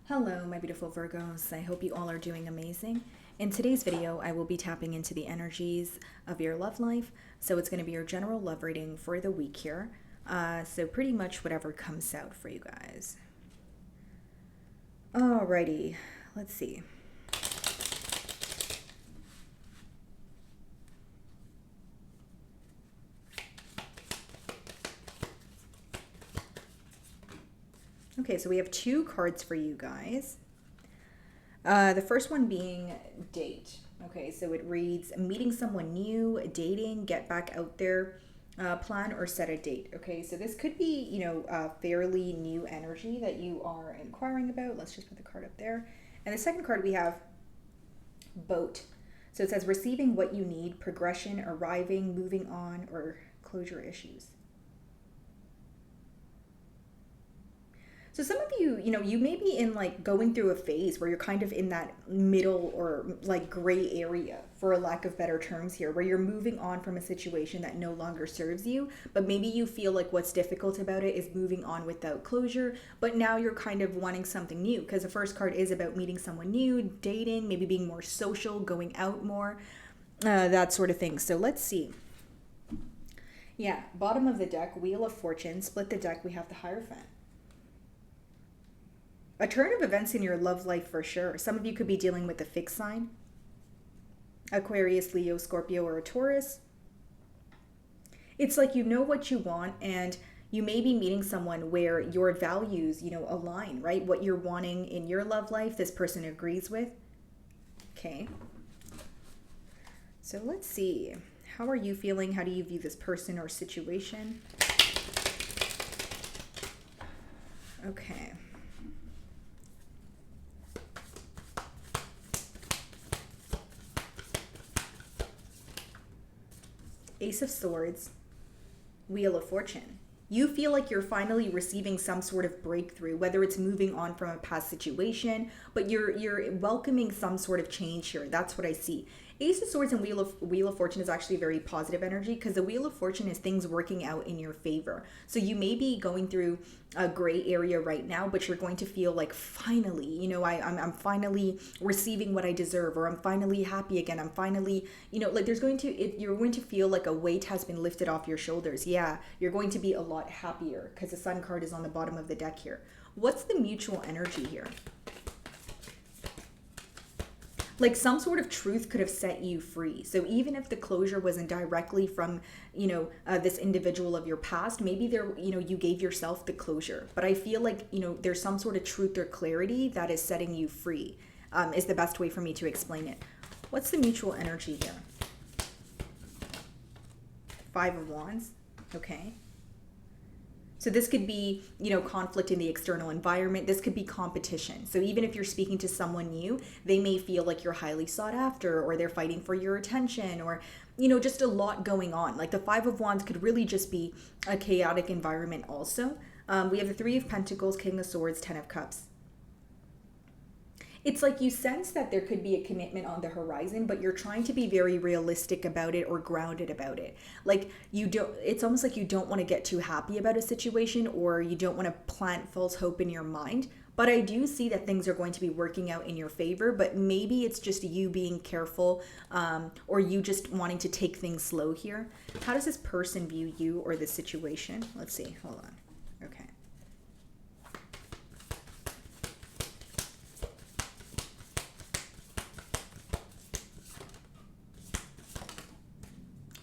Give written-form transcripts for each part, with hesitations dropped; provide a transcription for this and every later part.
Hello, my beautiful Virgos. I hope you all are doing amazing. In today's video, I will be tapping into the energies of your love life. So it's going to be your general love reading for the week here. So pretty much whatever comes out for you guys. Alrighty, let's see. Okay, so we have two cards for you guys. The first one being date. Okay, so it reads meeting someone new, dating, get back out there, plan or set a date. Okay, so this could be, fairly new energy that you are inquiring about. Let's just put the card up there. And the second card we have boat. So it says receiving what you need, progression, arriving, moving on, or closure issues. So some of you, you may be in like going through a phase where you're kind of in that middle or like gray area, for a lack of better terms here, where you're moving on from a situation that no longer serves you, but maybe you feel like what's difficult about it is moving on without closure, but now you're kind of wanting something new because the first card is about meeting someone new, dating, maybe being more social, going out more, that sort of thing. So let's see. Yeah, bottom of the deck, Wheel of Fortune, split the deck, we have the Hierophant. A turn of events in your love life for sure. Some of you could be dealing with a fixed sign. Aquarius, Leo, Scorpio, or a Taurus. It's like you know what you want and you may be meeting someone where your values, align, right? What you're wanting in your love life, this person agrees with. Okay. So let's see. How are you feeling? How do you view this person or situation? Okay. Ace of Swords, Wheel of Fortune. You feel like you're finally receiving some sort of breakthrough, whether it's moving on from a past situation, but you're welcoming some sort of change here. That's what I see. Ace of Swords and Wheel of Fortune is actually a very positive energy because the Wheel of Fortune is things working out in your favor. So you may be going through a gray area right now, but you're going to feel like finally, I'm finally receiving what I deserve, or I'm finally happy again. I'm finally, you're going to feel like a weight has been lifted off your shoulders. Yeah, you're going to be a lot happier because the Sun card is on the bottom of the deck here. What's the mutual energy here? Like some sort of truth could have set you free. So even if the closure wasn't directly from, this individual of your past, maybe you gave yourself the closure. But I feel like, there's some sort of truth or clarity that is setting you free, is the best way for me to explain it. What's the mutual energy here? Five of Wands. Okay. So this could be, conflict in the external environment. This could be competition. So even if you're speaking to someone new, they may feel like you're highly sought after, or they're fighting for your attention, or, just a lot going on. Like the Five of Wands could really just be a chaotic environment also. We have the Three of Pentacles, King of Swords, Ten of Cups. It's like you sense that there could be a commitment on the horizon, but you're trying to be very realistic about it or grounded about it. Like it's almost like you don't want to get too happy about a situation, or you don't want to plant false hope in your mind. But I do see that things are going to be working out in your favor, but maybe it's just you being careful, or you just wanting to take things slow here. How does this person view you or the situation? Let's see, hold on. Okay.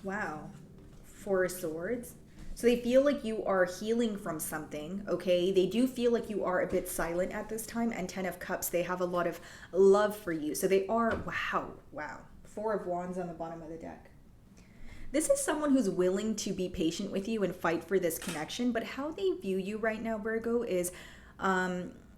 Wow. Four of Swords. So they feel like you are healing from something, okay? They do feel like you are a bit silent at this time. And Ten of Cups, they have a lot of love for you. So they are, wow. Four of Wands on the bottom of the deck. This is someone who's willing to be patient with you and fight for this connection. But how they view you right now, Virgo, is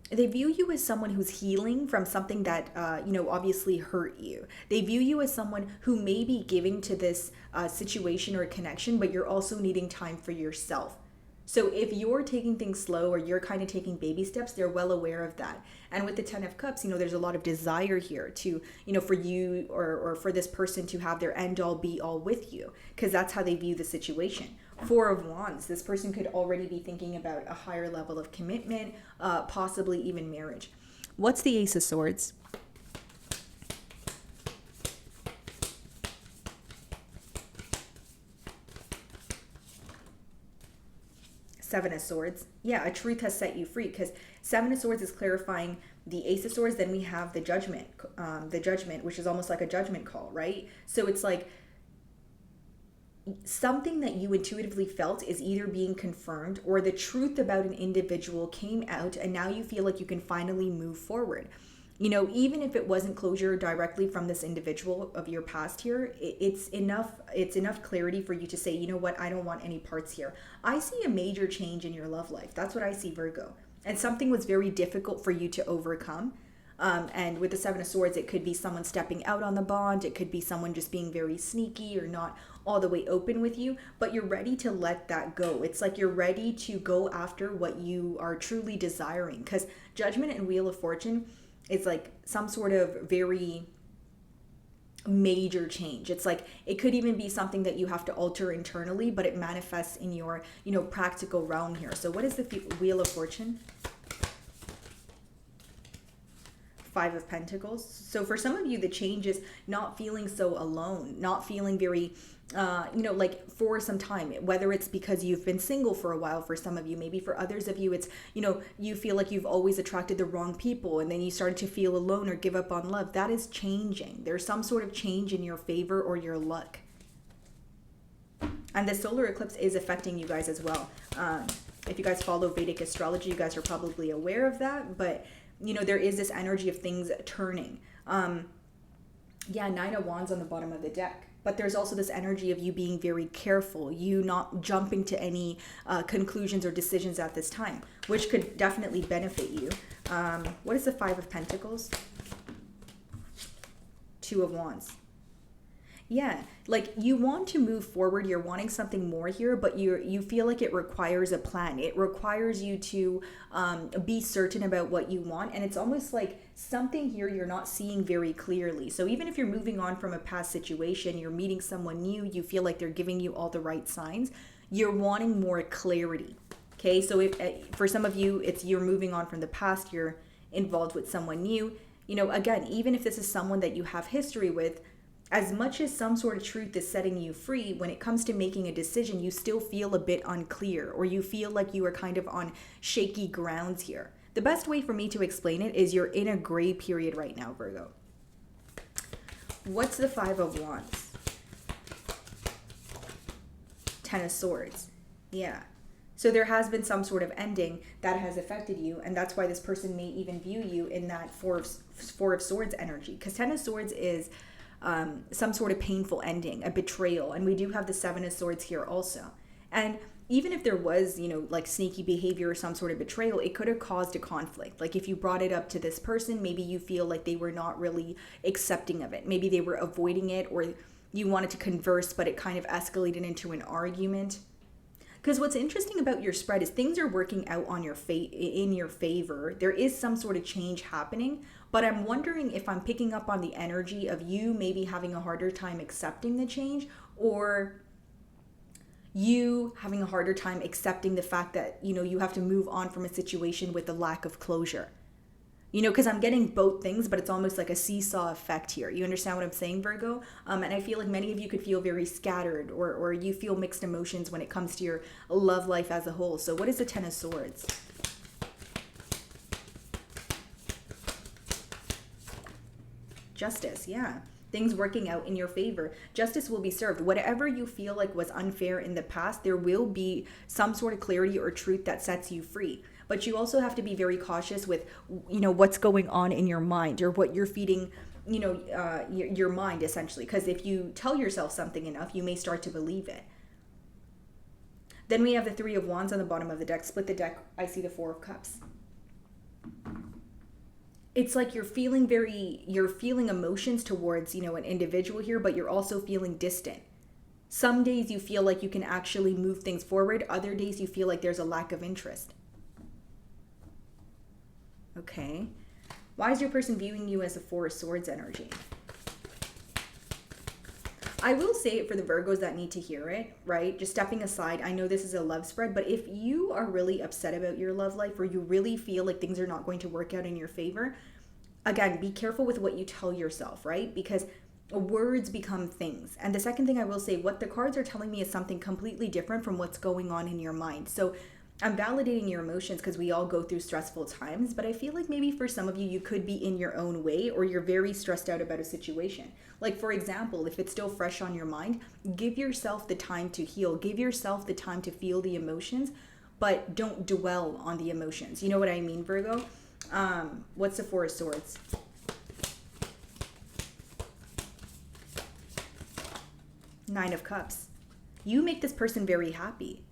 they view you as someone who's healing from something that, obviously hurt you. They view you as someone who may be giving to this situation or connection, but you're also needing time for yourself. So if you're taking things slow, or you're kind of taking baby steps, they're well aware of that. And with the Ten of Cups, there's a lot of desire here to, for you or for this person to have their end all be all with you, because that's how they view the situation. Four of Wands, this person could already be thinking about a higher level of commitment, possibly even marriage. What's the Ace of Swords? Seven of Swords. Yeah, a truth has set you free, because Seven of Swords is clarifying the Ace of Swords. Then we have the Judgment, which is almost like a judgment call, right? So it's like something that you intuitively felt is either being confirmed, or the truth about an individual came out, and now you feel like you can finally move forward. You know, even if it wasn't closure directly from this individual of your past here, it's enough clarity for you to say, you know what, I don't want any parts here. I see a major change in your love life. That's what I see, Virgo. And something was very difficult for you to overcome. And with the Seven of Swords, it could be someone stepping out on the bond. It could be someone just being very sneaky or not all the way open with you, but you're ready to let that go. It's like you're ready to go after what you are truly desiring, because Judgment and Wheel of Fortune, it's like some sort of very major change. It's like it could even be something that you have to alter internally, but it manifests in your, practical realm here. So what is the Wheel of Fortune? Five of Pentacles. So for some of you, the change is not feeling so alone, not feeling very like for some time, whether it's because you've been single for a while. For some of you, maybe for others of you, it's, you feel like you've always attracted the wrong people, and then you started to feel alone or give up on love. That is changing. There's some sort of change in your favor or your luck. And the solar eclipse is affecting you guys as well. If you guys follow Vedic astrology, you guys are probably aware of that, but there is this energy of things turning. Nine of Wands on the bottom of the deck. But there's also this energy of you being very careful, you not jumping to any conclusions or decisions at this time, which could definitely benefit you. What is the Five of Pentacles? Two of Wands. Yeah, like you want to move forward, you're wanting something more here, but you feel like it requires a plan. It requires you to be certain about what you want, and it's almost like something here you're not seeing very clearly. So even if you're moving on from a past situation, you're meeting someone new, you feel like they're giving you all the right signs, you're wanting more clarity. Okay, so if for some of you, it's you're moving on from the past, you're involved with someone new. Again, even if this is someone that you have history with, as much as some sort of truth is setting you free, when it comes to making a decision, you still feel a bit unclear, or you feel like you are kind of on shaky grounds here. The best way for me to explain it is you're in a gray period right now, Virgo. What's the Five of Wands? Ten of Swords. Yeah. So there has been some sort of ending that has affected you, and that's why this person may even view you in that Four of Swords energy, because Ten of Swords is some sort of painful ending, a betrayal. And we do have the Seven of Swords here also. And even if there was, like sneaky behavior or some sort of betrayal, it could have caused a conflict. Like if you brought it up to this person, maybe you feel like they were not really accepting of it. Maybe they were avoiding it, or you wanted to converse, but it kind of escalated into an argument. Because what's interesting about your spread is things are working out on in your favor. There is some sort of change happening, but I'm wondering if I'm picking up on the energy of you maybe having a harder time accepting the change, or you having a harder time accepting the fact that, you have to move on from a situation with a lack of closure. Because I'm getting both things, but it's almost like a seesaw effect here. You understand what I'm saying, Virgo? And I feel like many of you could feel very scattered, or you feel mixed emotions when it comes to your love life as a whole. So what is the Ten of Swords? Justice, yeah. Things working out in your favor. Justice will be served. Whatever you feel like was unfair in the past, there will be some sort of clarity or truth that sets you free. But you also have to be very cautious with, what's going on in your mind, or what you're feeding, your mind, essentially. Because if you tell yourself something enough, you may start to believe it. Then we have the Three of Wands on the bottom of the deck. Split the deck. I see the Four of Cups. It's like you're feeling emotions towards, an individual here, but you're also feeling distant. Some days you feel like you can actually move things forward. Other days you feel like there's a lack of interest. Okay. Why is your person viewing you as a Four of Swords energy? I will say it for the Virgos that need to hear it, right? Just stepping aside, I know this is a love spread, but if you are really upset about your love life or you really feel like things are not going to work out in your favor, again, be careful with what you tell yourself, right? Because words become things. And the second thing I will say, what the cards are telling me is something completely different from what's going on in your mind. So I'm validating your emotions because we all go through stressful times, but I feel like maybe for some of you, you could be in your own way or you're very stressed out about a situation. Like, for example, if it's still fresh on your mind, give yourself the time to heal. Give yourself the time to feel the emotions, but don't dwell on the emotions. You know what I mean, Virgo? What's the Four of Swords? Nine of Cups. You make this person very happy.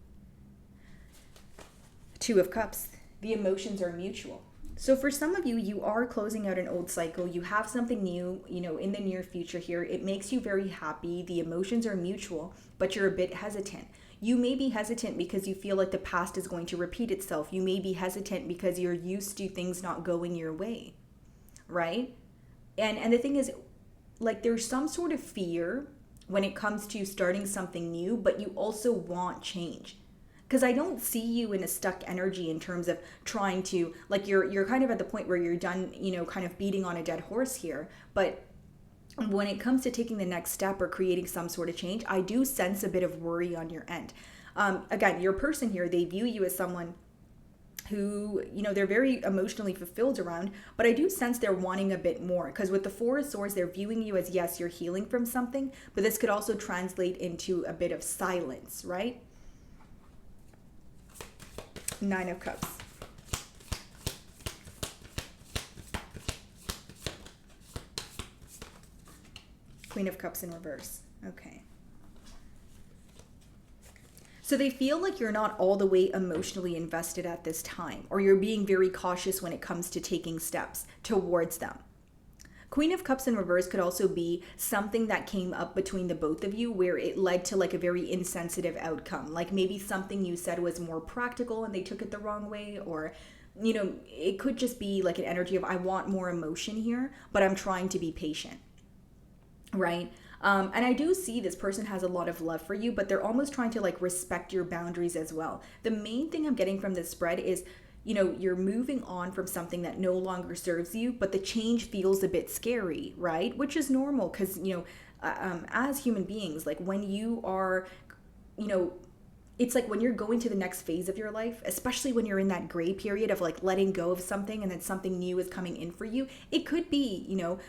Two of Cups. The emotions are mutual. So for some of you, you are closing out an old cycle. You have something new, in the near future here. It makes you very happy. The emotions are mutual, but you're a bit hesitant. You may be hesitant because you feel like the past is going to repeat itself. You may be hesitant because you're used to things not going your way, right? And the thing is, like, there's some sort of fear when it comes to starting something new, but you also want change. Because I don't see you in a stuck energy in terms of trying to, like, you're kind of at the point where you're done, kind of beating on a dead horse here. But when it comes to taking the next step or creating some sort of change, I do sense a bit of worry on your end. Again, your person here, they view you as someone who, they're very emotionally fulfilled around, but I do sense they're wanting a bit more. Because with the Four of Swords, they're viewing you as, yes, you're healing from something, but this could also translate into a bit of silence, right? Nine of Cups. Queen of Cups in reverse. Okay. So they feel like you're not all the way emotionally invested at this time, or you're being very cautious when it comes to taking steps towards them. Queen of Cups in reverse could also be something that came up between the both of you where it led to like a very insensitive outcome. Like maybe something you said was more practical and they took it the wrong way, or it could just be like an energy of, I want more emotion here, but I'm trying to be patient, right? And I do see this person has a lot of love for you, but they're almost trying to like respect your boundaries as well. The main thing I'm getting from this spread is, you're moving on from something that no longer serves you, but the change feels a bit scary, right? Which is normal because, as human beings, like when you are, it's like when you're going to the next phase of your life, especially when you're in that gray period of like letting go of something and then something new is coming in for you, it could be,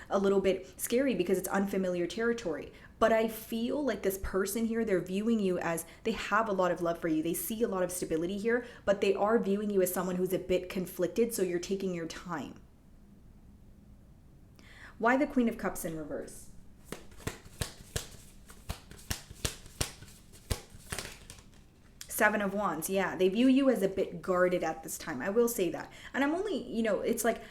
a little bit scary because it's unfamiliar territory. But I feel like this person here, they're viewing you as, they have a lot of love for you. They see a lot of stability here, but they are viewing you as someone who's a bit conflicted, so you're taking your time. Why the Queen of Cups in reverse? Seven of Wands. Yeah, they view you as a bit guarded at this time. I will say that. And I'm only, it's like,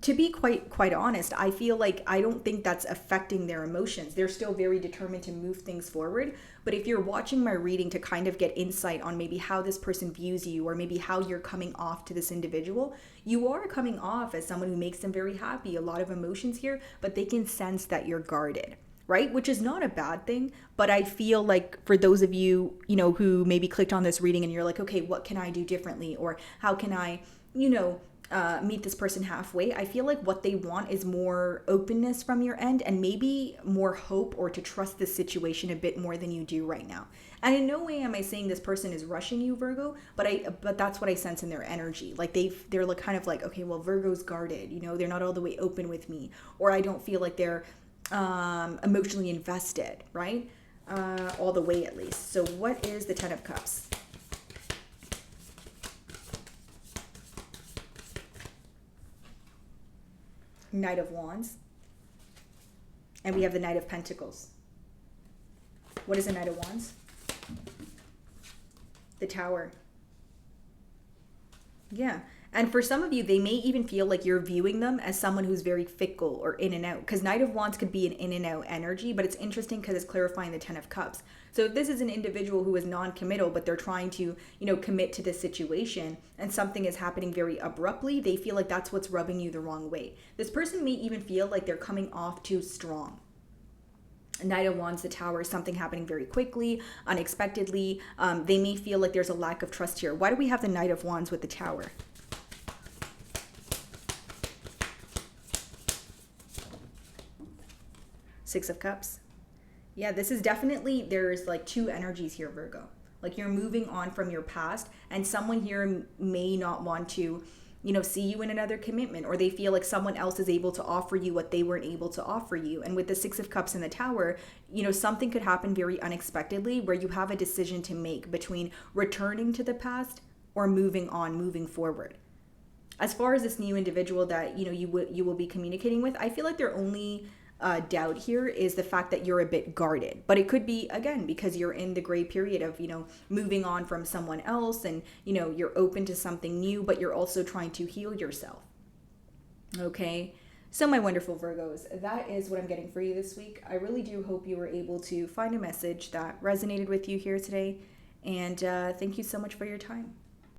to be quite honest, I feel like I don't think that's affecting their emotions. They're still very determined to move things forward. But if you're watching my reading to kind of get insight on maybe how this person views you or maybe how you're coming off to this individual, you are coming off as someone who makes them very happy. A lot of emotions here, but they can sense that you're guarded, right? Which is not a bad thing. But I feel like for those of you, who maybe clicked on this reading and you're like, okay, what can I do differently? Or how can I, meet this person halfway? I feel like what they want is more openness from your end and maybe more hope or to trust the situation a bit more than you do right now. And in no way am I saying this person is rushing you, Virgo, but that's what I sense in their energy. Like they're like kind of like, okay, well, Virgo's guarded, they're not all the way open with me, or I don't feel like they're emotionally invested, right? All the way at least. So what is the Ten of Cups? Knight of Wands. And we have the Knight of Pentacles. What is the Knight of Wands? The Tower. Yeah. And for some of you, they may even feel like you're viewing them as someone who's very fickle or in and out. Because Knight of Wands could be an in and out energy, but it's interesting because it's clarifying the Ten of Cups. So if this is an individual who is non-committal, but they're trying to, commit to this situation and something is happening very abruptly, they feel like that's what's rubbing you the wrong way. This person may even feel like they're coming off too strong. Knight of Wands, the Tower, something happening very quickly, unexpectedly. They may feel like there's a lack of trust here. Why do we have the Knight of Wands with the Tower? Six of Cups. Yeah, this is definitely, there's like two energies here, Virgo. Like you're moving on from your past, and someone here may not want to, see you in another commitment, or they feel like someone else is able to offer you what they weren't able to offer you. And with the Six of Cups in the Tower, something could happen very unexpectedly where you have a decision to make between returning to the past or moving on, moving forward. As far as this new individual that you will be communicating with, I feel like they're only doubt here is the fact that you're a bit guarded. But it could be, again, because you're in the gray period of, moving on from someone else, and, you're open to something new, but you're also trying to heal yourself. Okay. So my wonderful Virgos, that is what I'm getting for you this week. I really do hope you were able to find a message that resonated with you here today. And thank you so much for your time.